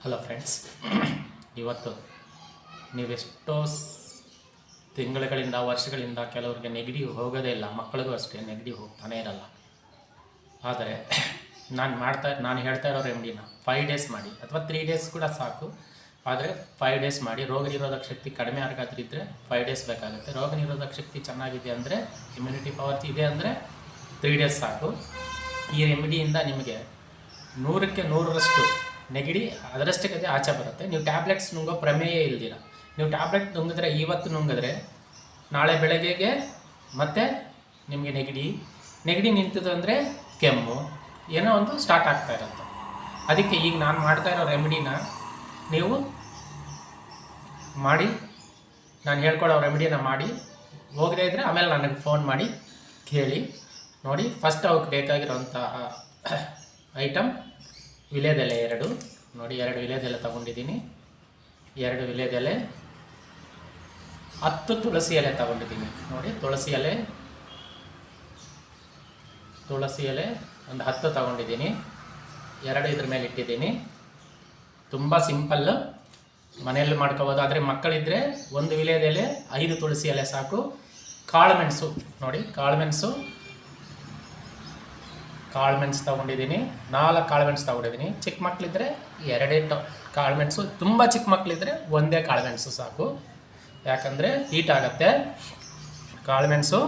Hello friends, ಇವತ್ತು ನೀವೆಷ್ಟೋ ತಿಂಗಳುಗಳಿಂದ ವರ್ಷಗಳಿಂದ ಕೆಲವರಿಗೆ ನೆಗಡಿ ಹೋಗೋದೇ ಇಲ್ಲ, ಮಕ್ಕಳಿಗೂ ಅಷ್ಟೇ ನೆಗಡಿ ಹೋಗ್ತಾನೇ ಇರಲ್ಲ. ಆದರೆ ನಾನು ಹೇಳ್ತಾ ಇರೋ ರೆಮಿಡಿನ 5 ಡೇಸ್ ಮಾಡಿ, ಅಥವಾ 3 ಡೇಸ್ ಕೂಡ ಸಾಕು. ಆದರೆ 5 ಡೇಸ್ ಮಾಡಿ. ರೋಗ ನಿರೋಧಕ ಶಕ್ತಿ ಕಡಿಮೆ ಯಾರಿಗಾದ್ರೂ ಇದ್ದರೆ 5 ಡೇಸ್ ಬೇಕಾಗುತ್ತೆ. ರೋಗ ನಿರೋಧಕ ಶಕ್ತಿ ಚೆನ್ನಾಗಿದೆ ಅಂದರೆ, ಇಮ್ಯುನಿಟಿ ಪವರ್ ಇದೆ ಅಂದರೆ 3 ಡೇಸ್ ಸಾಕು. ಈ ರೆಮಿಡಿಯಿಂದ ನಿಮಗೆ 100ಕ್ಕೆ 100ರಷ್ಟು ನೆಗಡಿ ಅದರಷ್ಟಕ್ಕೆ ಆಚೆ ಬರುತ್ತೆ. ನೀವು ಟ್ಯಾಬ್ಲೆಟ್ಸ್ ನುಂಗೋ ಪ್ರಮೇಯ ಇಲ್ದಿರ. ನೀವು ಟ್ಯಾಬ್ಲೆಟ್ ನುಂಗಿದ್ರೆ, ಇವತ್ತು ನುಂಗಿದ್ರೆ ನಾಳೆ ಬೆಳಗ್ಗೆಗೆ ಮತ್ತೆ ನಿಮಗೆ ನೆಗಡಿ ನಿಂತಿದ್ದು ಅಂದರೆ ಕೆಮ್ಮು ಏನೋ ಒಂದು ಸ್ಟಾರ್ಟ್ ಆಗ್ತಾ ಇರುತ್ತೆ. ಅದಕ್ಕೆ ಈಗ ನಾನು ಮಾಡ್ತಾ ಇರೋ ರೆಮಿಡಿನ ನೀವು ಮಾಡಿ, ನಾನು ಹೇಳ್ಕೊಡೋ ರೆಮಿಡಿನ ಮಾಡಿ, ಹೋಗದೇ ಇದ್ದರೆ ಆಮೇಲೆ ನನಗೆ ಫೋನ್ ಮಾಡಿ ಕೇಳಿ ನೋಡಿ. ಫಸ್ಟ್ ಅವಕ್ಕೆ ಬೇಕಾಗಿರೋಂತಹ ಐಟಮ್ ವಿಲೇದೆಲೆ 2 ನೋಡಿ. 2 ವಿಲೇದೆಲೆ ತೊಗೊಂಡಿದ್ದೀನಿ. 2 ವಿಲೇದೆಲೆ, 10 ತುಳಸಿ ಎಲೆ ತೊಗೊಂಡಿದ್ದೀನಿ ನೋಡಿ. ತುಳಸಿ ಎಲೆ ಒಂದು 10 ತೊಗೊಂಡಿದ್ದೀನಿ. 2 ಇದ್ರ ಮೇಲೆ ಇಟ್ಟಿದ್ದೀನಿ. ತುಂಬ ಸಿಂಪಲ್ಲು, ಮನೆಯಲ್ಲಿ ಮಾಡ್ಕೋಬೋದು. ಆದರೆ ಮಕ್ಕಳಿದ್ದರೆ 1 ವಿಲೇದೆಲೆ 5 ತುಳಸಿ ಎಲೆ ಸಾಕು. ಕಾಳುಮೆಣಸು ನೋಡಿ, ಕಾಳುಮೆಣಸು ತೊಗೊಂಡಿದ್ದೀನಿ. 4 ಕಾಳುಮೆಣಸು ತೊಗೊಂಡಿದ್ದೀನಿ. ಚಿಕ್ಕ ಮಕ್ಕಳಿದ್ರೆ 2 ಕಾಳುಮೆಣಸು, ತುಂಬ ಚಿಕ್ಕ ಮಕ್ಕಳಿದ್ರೆ 1 ಕಾಳುಮೆಣಸು ಸಾಕು. ಯಾಕಂದರೆ ಹೀಟ್ ಆಗುತ್ತೆ ಕಾಳುಮೆಣಸು.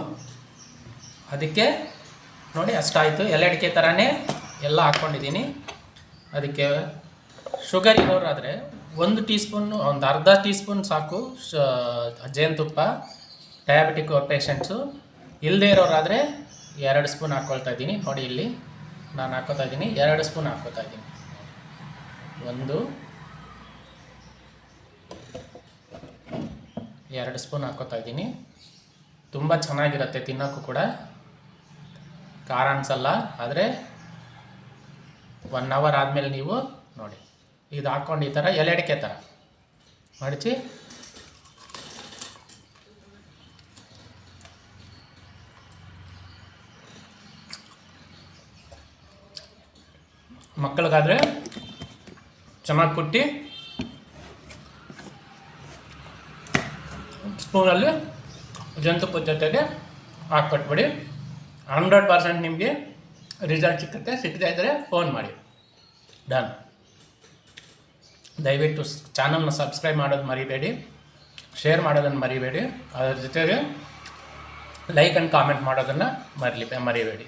ಅದಕ್ಕೆ ನೋಡಿ ಅಷ್ಟಾಯಿತು. ಎಲೆಡಿಕೆ ಥರನೇ ಎಲ್ಲ ಹಾಕ್ಕೊಂಡಿದ್ದೀನಿ. ಅದಕ್ಕೆ ಶುಗರ್ ಇರೋರಾದರೆ 1 ಟೀ ಸ್ಪೂನು, ಒಂದು ಅರ್ಧ ಟೀ ಸ್ಪೂನ್ ಸಾಕು ಜೇನುತುಪ್ಪ. ಡಯಾಬಿಟಿಕ್ ಪೇಷಂಟ್ಸು ಇಲ್ಲದೇ ಇರೋರಾದರೆ 2 ಸ್ಪೂನ್ ಹಾಕ್ಕೊಳ್ತಾ ಇದ್ದೀನಿ ನೋಡಿ. ಇಲ್ಲಿ ನಾನು ಹಾಕ್ಕೋತಾ ಇದ್ದೀನಿ, 2 ಸ್ಪೂನ್ ಹಾಕ್ಕೋತಾ ಇದ್ದೀನಿ. 2 ಸ್ಪೂನ್ ಹಾಕ್ಕೋತಾ ಇದ್ದೀನಿ. ತುಂಬ ಚೆನ್ನಾಗಿರುತ್ತೆ, ತಿನ್ನೋಕ್ಕೂ ಕೂಡ ಖಾರ ಅನಿಸಲ್ಲ. ಆದರೆ 1 ಅವರ್ ಆದಮೇಲೆ ನೀವು ನೋಡಿ, ಇದು ಹಾಕ್ಕೊಂಡು ಈ ಥರ ಎಲೆಡಿಕೆ ಥರ ಮಡಚಿ ಮಕ್ಕಳಿಗಾದರೆ ಚೆನ್ನಾಗಿ ಕುಟ್ಟಿ ಸ್ಪೂನಲ್ಲಿ ಜೇನುತುಪ್ಪದ ಜೊತೆಗೆ ಹಾಕ್ಕೊಟ್ಬಿಡಿ. 100% ನಿಮಗೆ ರಿಸಲ್ಟ್ ಸಿಕ್ಕುತ್ತೆ. ಸಿಕ್ಕದೇ ಇದ್ದರೆ ಫೋನ್ ಮಾಡಿ. ಡನ್. ದಯವಿಟ್ಟು ಚಾನಲ್ನ ಸಬ್ಸ್ಕ್ರೈಬ್ ಮಾಡೋದು ಮರಿಬೇಡಿ, ಶೇರ್ ಮಾಡೋದನ್ನು ಮರಿಬೇಡಿ. ಅದರ ಜೊತೆಗೆ ಲೈಕ್ ಆ್ಯಂಡ್ ಕಾಮೆಂಟ್ ಮಾಡೋದನ್ನು ಮರಿಬೇಡಿ.